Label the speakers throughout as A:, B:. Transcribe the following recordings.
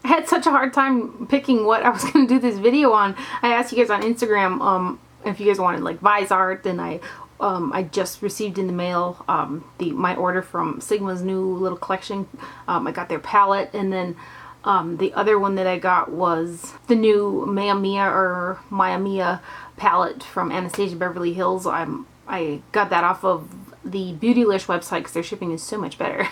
A: I had such a hard time picking what I was going to do this video on. I asked you guys on Instagram if you guys wanted like vise art, and I just received in the mail my order from Sigma's new little collection. I got their palette, and then the other one that I got was the new Maya Mia palette from Anastasia Beverly Hills. I got that off of the Beautylish website because their shipping is so much better.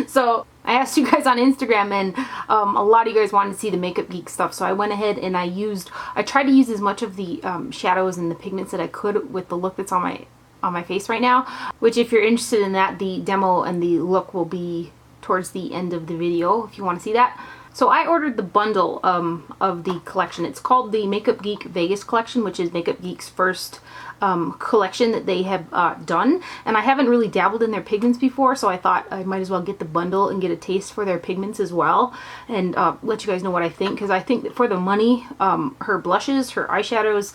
A: So I asked you guys on Instagram, and a lot of you guys wanted to see the Makeup Geek stuff, so I went ahead and I tried to use as much of the shadows and the pigments that I could with the look that's on my face right now, which if you're interested in that, the demo and the look will be towards the end of the video if you want to see that. So I ordered the bundle of the collection. It's called the Makeup Geek Vegas collection, which is Makeup Geek's first collection that they have done, and I haven't really dabbled in their pigments before, so I thought I might as well get the bundle and get a taste for their pigments as well, and let you guys know what I think, because I think that for the money, her blushes, her eyeshadows,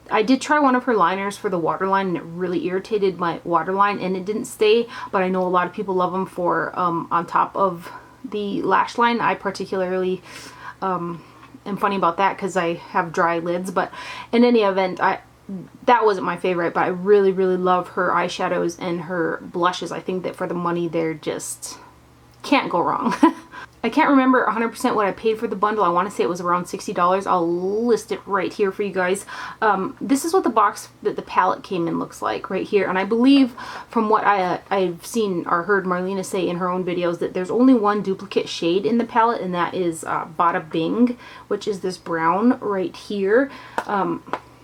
A: I did try one of her liners for the waterline, and it really irritated my waterline and it didn't stay, but I know a lot of people love them for on top of the lash line. I particularly am funny about that because I have dry lids, but in any event, that wasn't my favorite, but I really, really love her eyeshadows and her blushes. I think that for the money, they're just can't go wrong. I can't remember 100% what I paid for the bundle. I want to say it was around $60. I'll list it right here for you guys. This is what the box that the palette came in looks like right here. And I believe from what I've seen or heard Marlena say in her own videos that there's only one duplicate shade in the palette, and that is Bada Bing, which is this brown right here.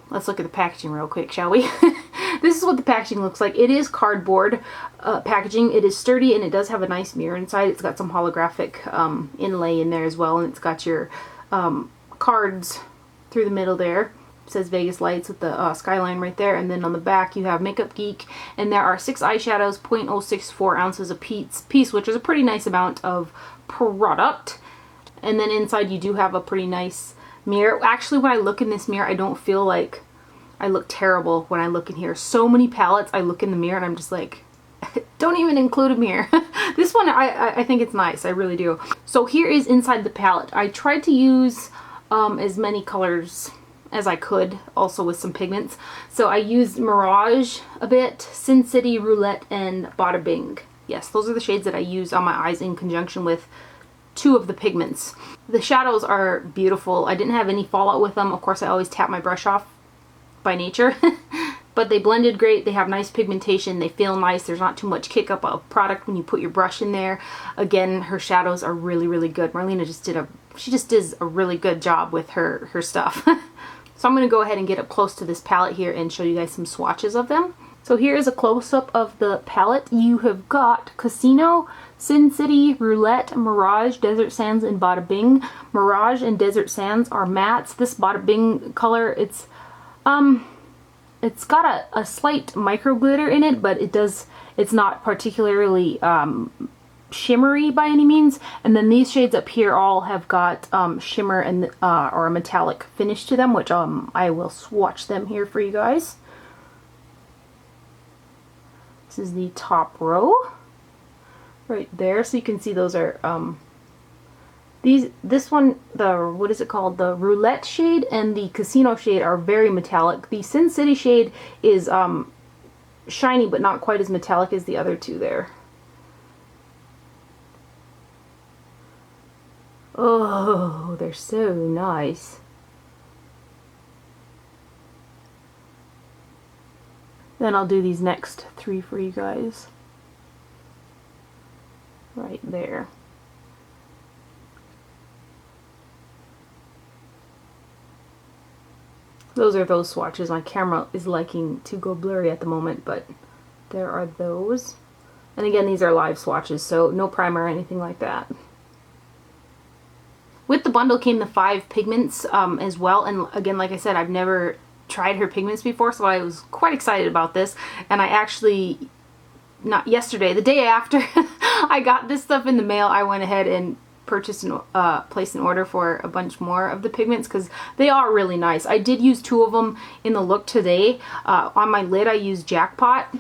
A: Let's look at the packaging real quick, shall we? This is what the packaging looks like. It is cardboard packaging. It is sturdy, and it does have a nice mirror inside. It's got some holographic inlay in there as well, and it's got your cards through the middle there. It says Vegas Lights with the skyline right there, and then on the back you have Makeup Geek, and there are 6 eyeshadows, 0.064 ounces a piece, which is a pretty nice amount of product. And then inside you do have a pretty nice mirror. Actually, when I look in this mirror, I don't feel like I look terrible when I look in here. So many palettes, I look in the mirror and I'm just like, don't even include a mirror. This one, I think it's nice. I really do. So here is inside the palette. I tried to use as many colors as I could, also with some pigments. So I used Mirage a bit, Sin City, Roulette, and Bada Bing. Yes, those are the shades that I used on my eyes in conjunction with 2 of the pigments. The shadows are beautiful. I didn't have any fallout with them. Of course, I always tap my brush off by nature. But they blended great. They have nice pigmentation. They feel nice. There's not too much kick up of product when you put your brush in there. Again, her shadows are really, really good. Marlena just does a really good job with her stuff. So I'm going to go ahead and get up close to this palette here and show you guys some swatches of them. So here is a close-up of the palette. You have got Casino, Sin City, Roulette, Mirage, Desert Sands, and Bada Bing. Mirage and Desert Sands are mattes. This Bada Bing color, it's got a slight micro glitter in it, but it's not particularly shimmery by any means. And then these shades up here all have got shimmer and or a metallic finish to them, which I will swatch them here for you guys. This is the top row right there, so you can see those are this one, what is it called, the Roulette shade and the Casino shade are very metallic. The Sin City shade is shiny but not quite as metallic as the other 2 there. Oh, they're so nice. Then I'll do these next 3 for you guys. Right there. Those are those swatches. My camera is liking to go blurry at the moment, but there are those. And again, these are live swatches, so no primer or anything like that. With the bundle came the 5 pigments as well, and again, like I said, I've never tried her pigments before, so I was quite excited about this. And I actually, not yesterday, the day after I got this stuff in the mail, I went ahead and purchased and placed an order for a bunch more of the pigments because they are really nice. I did use 2 of them in the look today. On my lid I used Jackpot.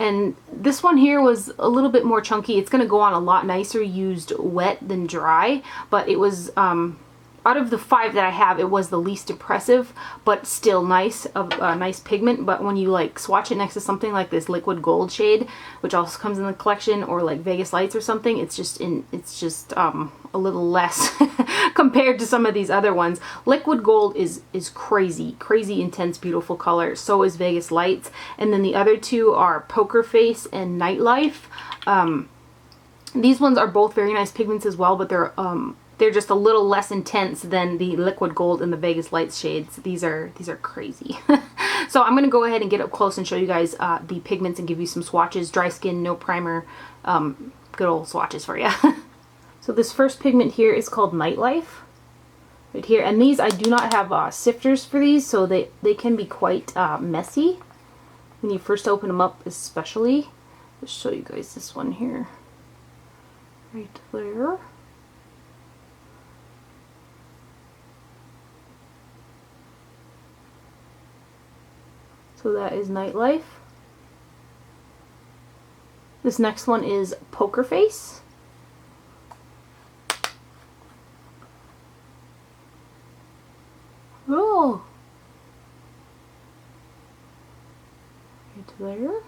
A: And this one here was a little bit more chunky. It's going to go on a lot nicer used wet than dry, but it was, out of the 5 that I have, it was the least impressive, but still nice, nice pigment. But when you like swatch it next to something like this liquid gold shade, which also comes in the collection, or like Vegas Lights or something, it's just a little less compared to some of these other ones. Liquid gold is crazy intense, beautiful color. So is Vegas Lights, and then the other two are Poker Face and Nightlife. These ones are both very nice pigments as well, but they're just a little less intense than the liquid gold and the Vegas Lights shades. These are crazy. So I'm going to go ahead and get up close and show you guys the pigments and give you some swatches. Dry skin, no primer, good old swatches for you. So this first pigment here is called Nightlife. Right here. And these, I do not have sifters for these, so they can be quite messy when you first open them up, especially. Let's show you guys this one here. Right there. So that is Nightlife. This next one is Poker Face. Oh! Right there.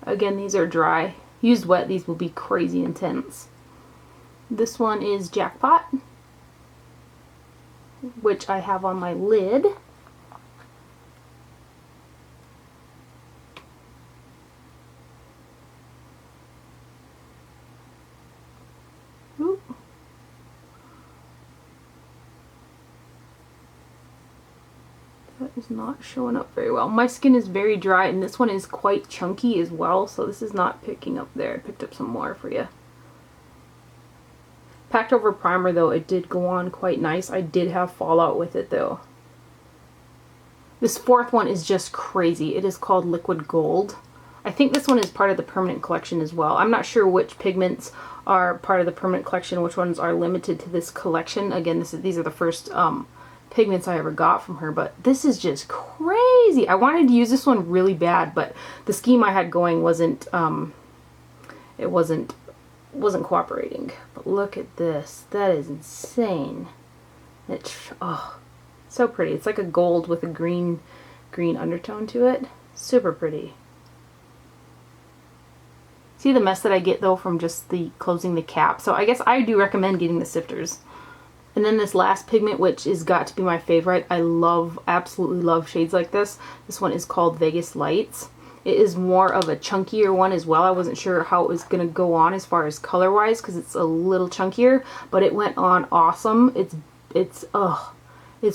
A: Again, these are dry. Used wet, these will be crazy intense. This one is Jackpot, which I have on my lid. Oop. That is not showing up very well. My skin is very dry, and this one is quite chunky as well, so this is not picking up there. I picked up some more for you. Packed over primer though, it did go on quite nice. I did have fallout with it though. This fourth one is just crazy. It is called Liquid Gold. I think this one is part of the permanent collection as well. I'm not sure which pigments are part of the permanent collection, which ones are limited to this collection. Again, these are the first pigments I ever got from her, but this is just crazy. I wanted to use this one really bad, but the scheme I had going wasn't cooperating. But look at this. That is insane. It's so pretty. It's like a gold with a green undertone to it. Super pretty. See the mess that I get though from just closing the cap. So I guess I do recommend getting the sifters. And then this last pigment, which has got to be my favorite. I absolutely love shades like this. This one is called Vegas Lights. It is more of a chunkier one as well. I wasn't sure how it was going to go on as far as color wise because it's a little chunkier, but it went on awesome. It's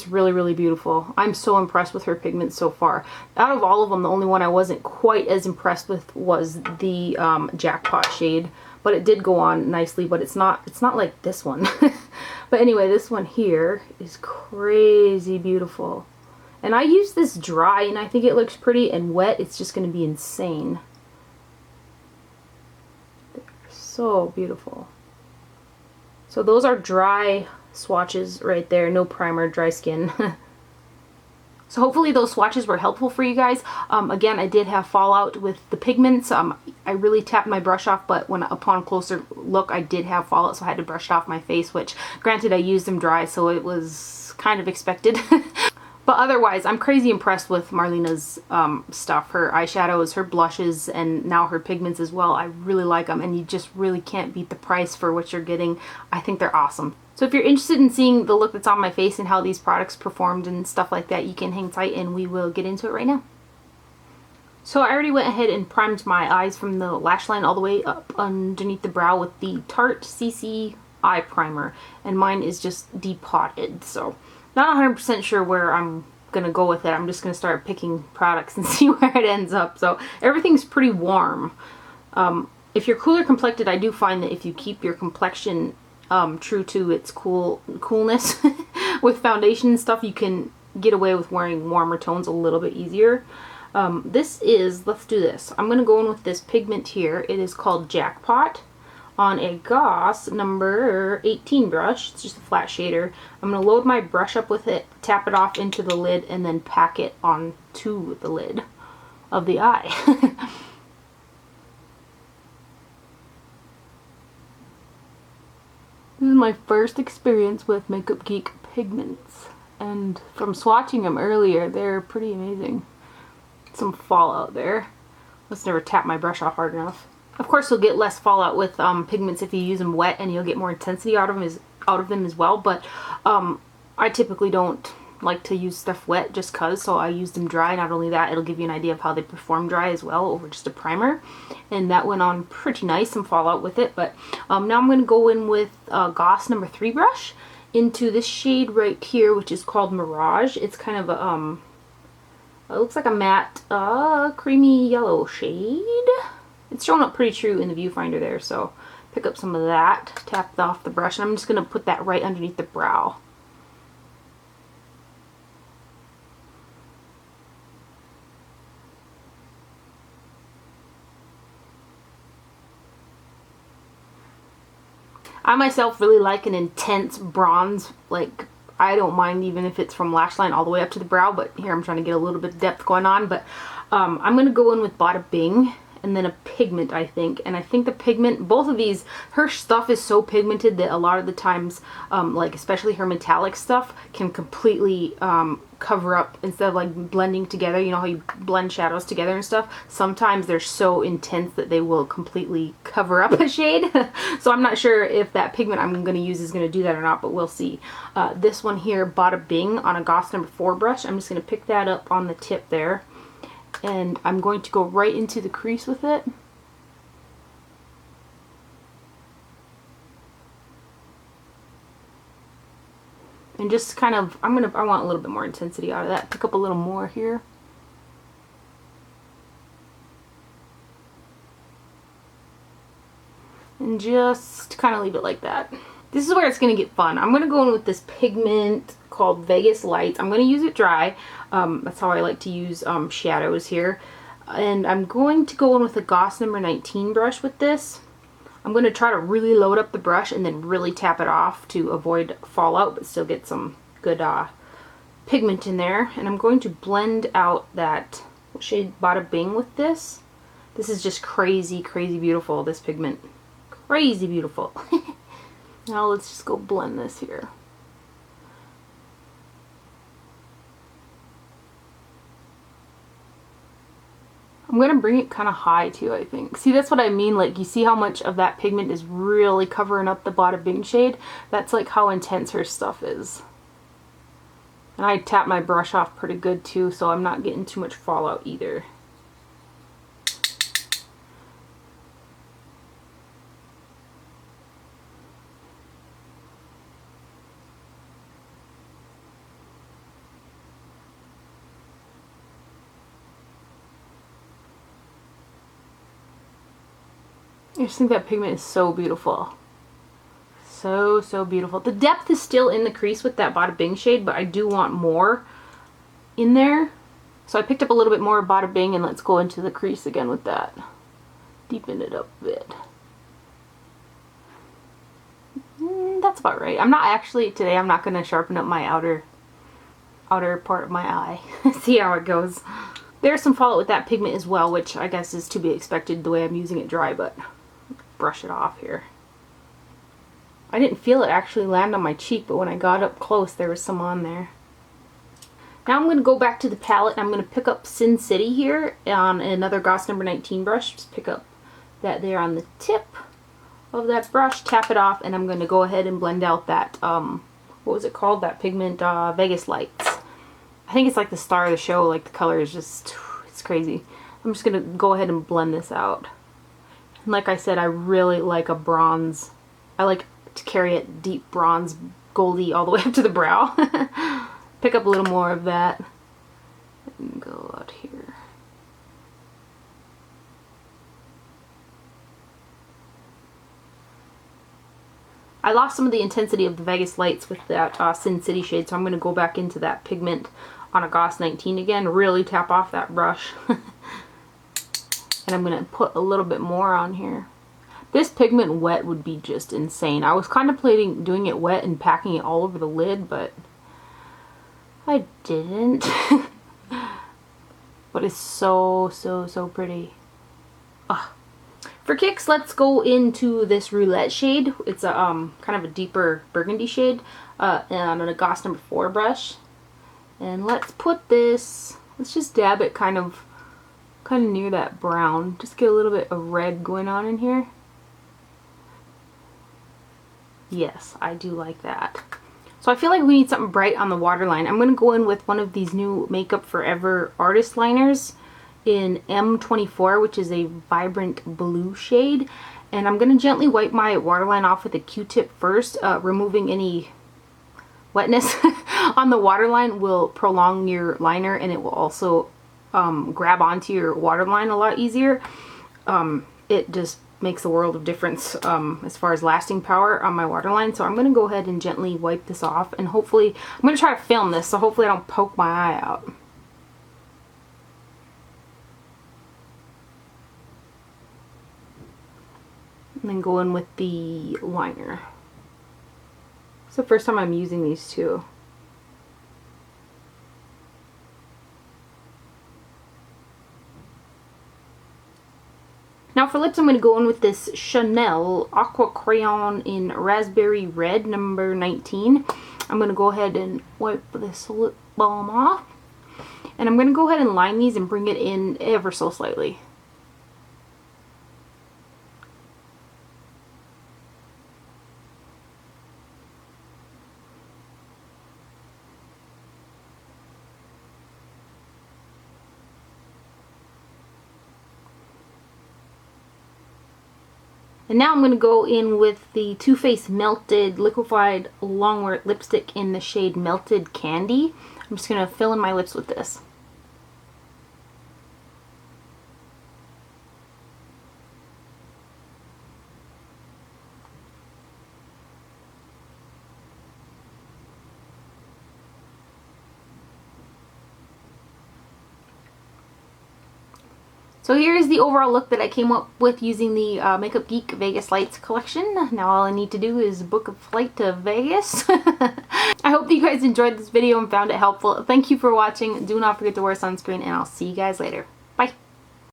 A: really, really beautiful. I'm so impressed with her pigments so far. Out of all of them, the only one I wasn't quite as impressed with was the Jackpot shade, but it did go on nicely, but it's not like this one. But anyway, this one here is crazy beautiful. And I use this dry and I think it looks pretty, and wet it's just going to be insane. They're so beautiful. So those are dry swatches right there. No primer, dry skin. So hopefully those swatches were helpful for you guys. Again, I did have fallout with the pigments. I really tapped my brush off, but upon closer look, I did have fallout, so I had to brush it off my face, which granted I used them dry, so it was kind of expected. But otherwise, I'm crazy impressed with Marlena's stuff. Her eyeshadows, her blushes, and now her pigments as well. I really like them, and you just really can't beat the price for what you're getting. I think they're awesome. So if you're interested in seeing the look that's on my face and how these products performed and stuff like that, you can hang tight and we will get into it right now. So I already went ahead and primed my eyes from the lash line all the way up underneath the brow with the Tarte CC Eye Primer. And mine is just depotted, so not 100% sure where I'm going to go with it. I'm just going to start picking products and see where it ends up. So everything's pretty warm. If you're cooler complected, I do find that if you keep your complexion true to its coolness with foundation and stuff, you can get away with wearing warmer tones a little bit easier. Let's do this. I'm going to go in with this pigment here. It is called Jackpot on a Goss number 18 brush. It's just a flat shader. I'm going to load my brush up with it, tap it off into the lid, and then pack it on to the lid of the eye. This is my first experience with Makeup Geek pigments, and from swatching them earlier, they're pretty amazing. Some fallout there. Let's never tap my brush off hard enough. Of course, you'll get less fallout with pigments if you use them wet, and you'll get more intensity out of them as well. But I typically don't like to use stuff wet just cause, so I use them dry. Not only that, it'll give you an idea of how they perform dry as well over just a primer, and that went on pretty nice, some fallout with it. But now I'm going to go in with Goss number 3 brush into this shade right here, which is called Mirage. It's kind of a it looks like a matte creamy yellow shade. It's showing up pretty true in the viewfinder there, so pick up some of that, tap off the brush, and I'm just going to put that right underneath the brow. I myself really like an intense bronze, like I don't mind even if it's from lash line all the way up to the brow, but here I'm trying to get a little bit of depth going on. But I'm going to go in with Bada Bing and then a pigment, I think. And I think the pigment, both of these, her stuff is so pigmented that a lot of the times, like especially her metallic stuff, can completely cover up instead of like blending together. You know how you blend shadows together and stuff? Sometimes they're so intense that they will completely cover up a shade. So I'm not sure if that pigment I'm going to use is going to do that or not, but we'll see. This one here, Bada Bing, on a Goss number 4 brush. I'm just going to pick that up on the tip there. And I'm going to go right into the crease with it. And just kind of, I want a little bit more intensity out of that. Pick up a little more here. And just kind of leave it like that. This is where it's going to get fun. I'm going to go in with this pigment called Vegas Lights. I'm going to use it dry. That's how I like to use shadows here. And I'm going to go in with a Goss number 19 brush with this. I'm going to try to really load up the brush and then really tap it off to avoid fallout, but still get some good pigment in there. And I'm going to blend out that shade Bada Bing with this. This is just crazy, crazy beautiful, this pigment. Crazy beautiful. Now let's just go blend this here. I'm going to bring it kind of high too, I think. See, that's what I mean. Like, you see how much of that pigment is really covering up the Bada Bing shade? That's like how intense her stuff is. And I tap my brush off pretty good too, so I'm not getting too much fallout either. I just think that pigment is so beautiful. So, so beautiful. The depth is still in the crease with that Bada Bing shade, but I do want more in there. So I picked up a little bit more Bada Bing, and let's go into the crease again with that. Deepen it up a bit. That's about right. I'm not actually, today I'm not going to sharpen up my outer part of my eye. See how it goes. There's some fallout with that pigment as well, which I guess is to be expected the way I'm using it dry, but brush it off here. I didn't feel it actually land on my cheek, but when I got up close there was some on there. Now I'm going to go back to the palette and I'm going to pick up Sin City here on another Goss number 19 brush. Just pick up that there on the tip of that brush, tap it off, and I'm going to go ahead and blend out that, what was it called? That pigment, Vegas Lights. I think it's like the star of the show, like the color is just, it's crazy. I'm just going to go ahead and blend this out. And like I said, I really like a bronze. I like to carry it deep bronze, goldy, all the way up to the brow. Pick up a little more of that. And go out here. I lost some of the intensity of the Vegas Lights with that Sin City shade, so I'm going to go back into that pigment on a Goss 19 again, really tap off that brush. And I'm going to put a little bit more on here. This pigment wet would be just insane. I was contemplating doing it wet and packing it all over the lid, but I didn't. but it's so pretty. Ugh. For kicks, let's go into this Roulette shade. It's a kind of a deeper burgundy shade, and on a Goss number 4 brush. And let's put this, let's just dab it kind of near that brown. Just get a little bit of red going on in here. Yes, I do like that. So I feel like we need something bright on the waterline. I'm going to go in with one of these new Makeup Forever artist liners in M24, which is a vibrant blue shade. And I'm going to gently wipe my waterline off with a Q-tip first. Removing any wetness on the waterline will prolong your liner, and it will also grab onto your waterline a lot easier. It just makes a world of difference as far as lasting power on my waterline. So I'm going to go ahead and gently wipe this off, and hopefully, I'm going to try to film this, so hopefully I don't poke my eye out. And then go in with the liner. It's the first time I'm using these two. Now for lips, I'm going to go in with this Chanel Aqua Crayon in Raspberry Red, number 19. I'm going to go ahead and wipe this lip balm off. And I'm going to go ahead and line these and bring it in ever so slightly. And now I'm going to go in with the Too Faced Melted Liquefied Longwear Lipstick in the shade Melted Candy. I'm just going to fill in my lips with this. So here's the overall look that I came up with using the Makeup Geek Vegas Lights collection. Now all I need to do is book a flight to Vegas. I hope that you guys enjoyed this video and found it helpful. Thank you for watching. Do not forget to wear sunscreen, and I'll see you guys later.